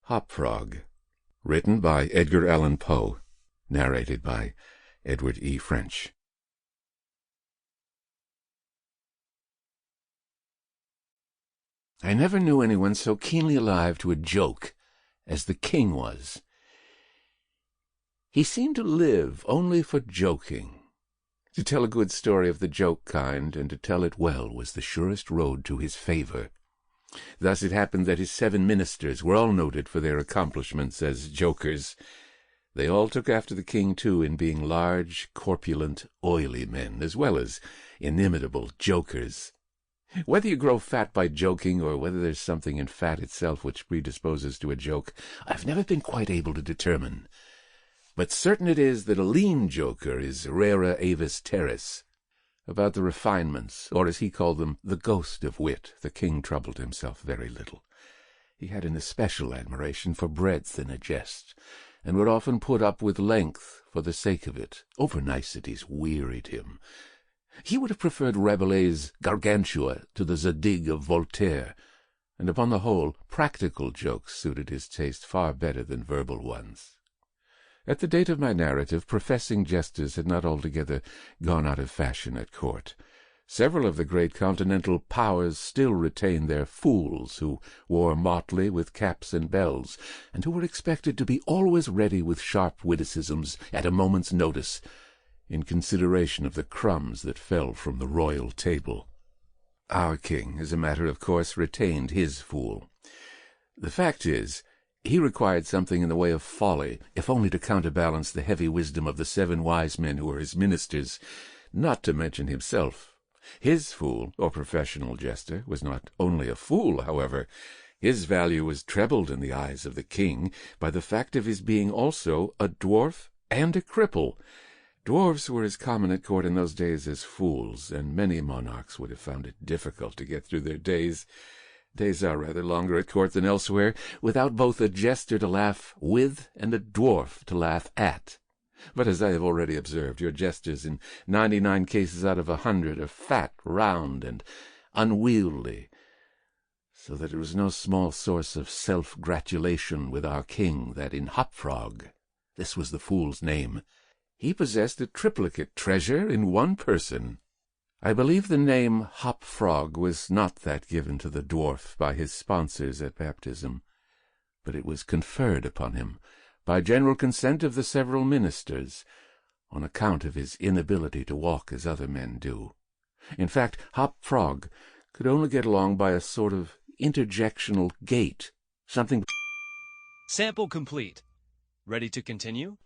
Hop Frog, written by Edgar Allan Poe, narrated by Edward E. French. I never knew anyone so keenly alive to a joke as the king was. He seemed to live only for joking. To tell a good story of the joke kind, and to tell it well, was the surest road to his favor. Thus it happened that his 7 ministers were all noted for their accomplishments as jokers. They all took after the king, too, in being large, corpulent, oily men, as well as inimitable jokers. Whether you grow fat by joking, or whether there's something in fat itself which predisposes to a joke, I've never been quite able to determine. But certain it is that a lean joker is rara avis terris. About the refinements, or as he called them, the ghost of wit, the king troubled himself very little. He had an especial admiration for breadth in a jest, and would often put up with length for the sake of it. Over-niceties wearied him. He would have preferred Rabelais' Gargantua to the Zadig of Voltaire, and upon the whole, practical jokes suited his taste far better than verbal ones. At the date of my narrative, professing jesters had not altogether gone out of fashion at court. Several of the great continental powers still retained their fools, who wore motley with caps and bells, and who were expected to be always ready with sharp witticisms at a moment's notice, in consideration of the crumbs that fell from the royal table. Our king, as a matter of course, retained his fool. The fact is, he required something in the way of folly, if only to counterbalance the heavy wisdom of the 7 wise men who were his ministers, not to mention himself. His fool, or professional jester, was not only a fool, however. His value was trebled in the eyes of the king by the fact of his being also a dwarf and a cripple. Dwarfs were as common at court in those days as fools, and many monarchs would have found it difficult to get through their days. Days are rather longer at court than elsewhere, without both a jester to laugh with and a dwarf to laugh at. But as I have already observed, your jesters in 99 cases out of 100 are fat, round, and unwieldy, so that it was no small source of self-gratulation with our king that in Hop Frog, this was the fool's name, he possessed a triplicate treasure in one person. I believe the name Hop Frog was not that given to the dwarf by his sponsors at baptism, but it was conferred upon him by general consent of the several ministers, on account of his inability to walk as other men do. In fact, Hop Frog could only get along by a sort of interjectional gait, something... Sample complete. Ready to continue?